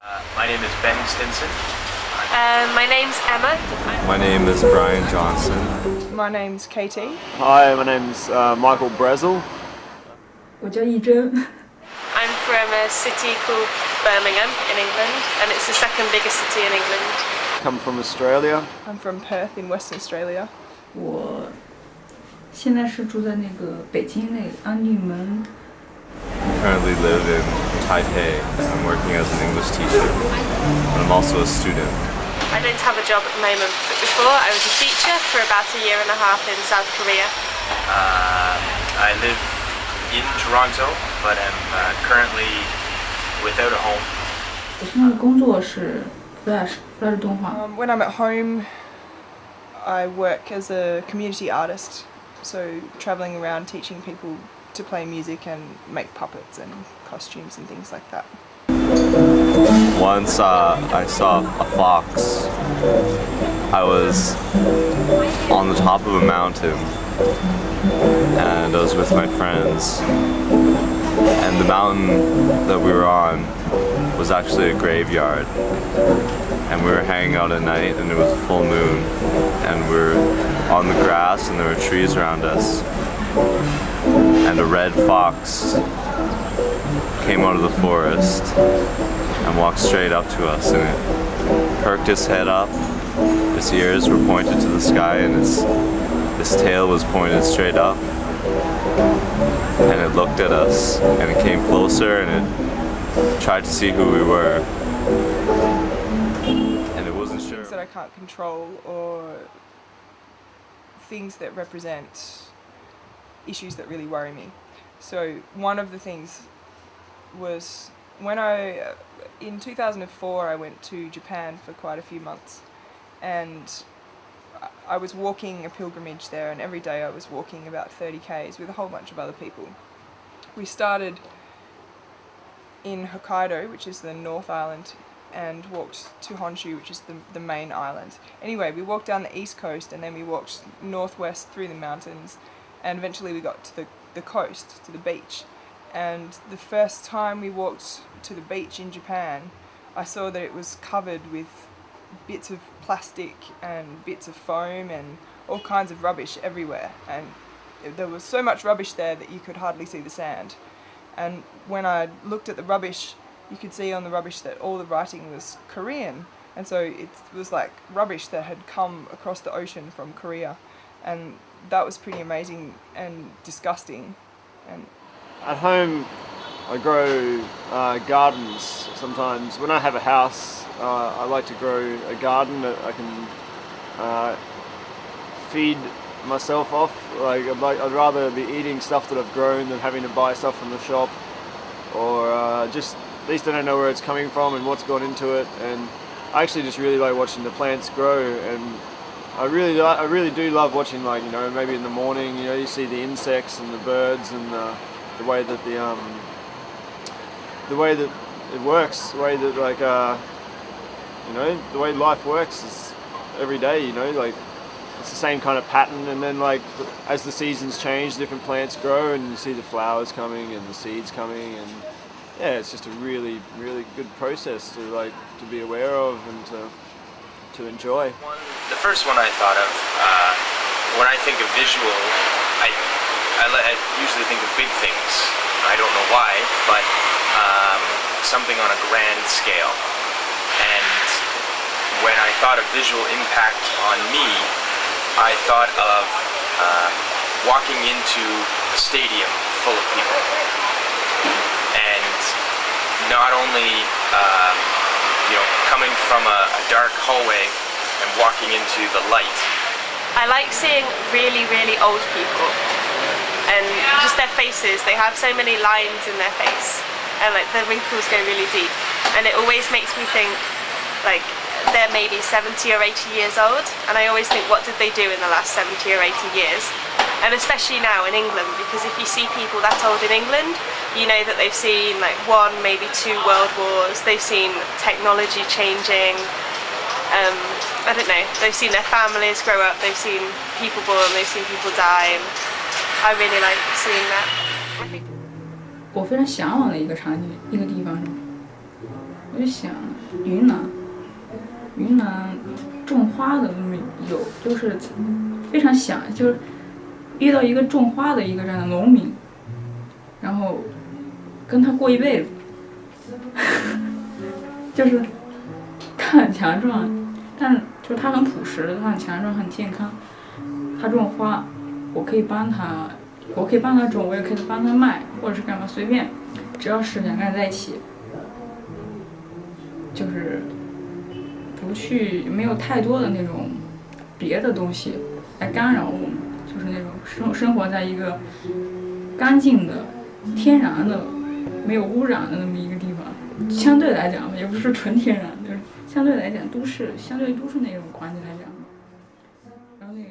My name is Ben Stinson. My name's Emma. My name is Brian Johnson. My name's Katie. Hi, my name's Michael Brezel. 我叫yinjohn. I'm from a city called Birmingham in England, and it's the second biggest city in England. Come from Australia. I'm from Perth in Western Australia. 我现在是住在那个北京那个安定门。 I currently live in Taipei. I'm working as an English teacher, and I'm also a student. I don't have a job at the moment, but before I was a teacher for about a year and a half in South Korea. I live in Toronto, but I'm currently without a home. 我现在的工作是 Flash 动画。When I'm at home, I work as a community artist, so travelling around teaching people to play music and make puppets and costumes and things like that. Once I saw a fox. I was on the top of a mountain, and I was with my friends. And the mountain that we were on was actually a graveyard. And we were hanging out at night, and it was a full moon. And we were on the grass, and there were trees around us. And a red fox came out of the forest and walked straight up to us, and it perked its head up. Its ears were pointed to the sky, and its tail was pointed straight up. And it looked at us, and it came closer, and it tried to see who we were. And it wasn't sure. Things that I can't control, or things that represent issues that really worry me. So one of the things was when in 2004 I went to Japan for quite a few months, and I was walking a pilgrimage there, and every day I was walking about 30 k's with a whole bunch of other people. We started in Hokkaido, which is the North Island, and walked to Honshu, which is the main island. Anyway, we walked down the east coast, and then we walked northwest through the mountains, and eventually we got to the coast, to the beach. And the first time we walked to the beach in Japan, I saw that it was covered with bits of plastic and bits of foam and all kinds of rubbish everywhere. And there was so much rubbish there that you could hardly see the sand. And when I looked at the rubbish, you could see on the rubbish that all the writing was Korean. And so it was like rubbish that had come across the ocean from Korea. And that was pretty amazing and disgusting. And At home, I grow gardens sometimes. When I have a house, I like to grow a garden that I can feed myself off. Like I'd rather be eating stuff that I've grown than having to buy stuff from the shop, or just at least I don't know where it's coming from and what's gone into it. And I actually just really like watching the plants grow, and I really do love watching, like, you know, maybe in the morning, you know, you see the insects and the birds and the way that it works, the way that, like, you know, the way life works is every day, you know, like it's the same kind of pattern. And then, like, as the seasons change, different plants grow, and you see the flowers coming and the seeds coming, and yeah, it's just a really good process to be aware of and to enjoy. The first one I thought of, when I think of visual, I usually think of big things. I don't know why, but something on a grand scale. And when I thought of visual impact on me, I thought of walking into a stadium full of people. And not only you know, coming from a dark hallway and walking into the light. I like seeing really, really old people, and just their faces. They have so many lines in their face, and like the wrinkles go really deep, and it always makes me think, like, they're maybe 70 or 80 years old, and I always think, what did they do in the last 70 or 80 years? And especially now in England, because if you see people that old in England, you know that they've seen like 1, maybe 2 world wars, they've seen technology changing, I don't know, they've seen their families grow up, they've seen people born, they've seen people die, and I really like seeing that. 我非常向往的一个场景，一个地方，我就想云南种花的有，就是非常就是遇到一个种花的一个这样的农民，然后跟他过一辈子，就是他很强壮，但就是他很朴实，他很强壮，很健康。他种花，我可以帮他种，我也可以帮他卖，或者是干嘛随便，只要是两个人在一起，就是没有太多的那种别的东西来干扰我们，就是那种生活在一个干净的、天然的、没有污染的那么一个地方。相对来讲，也不是纯天然，就是相对来讲，相对于都市那种环境来讲，然后那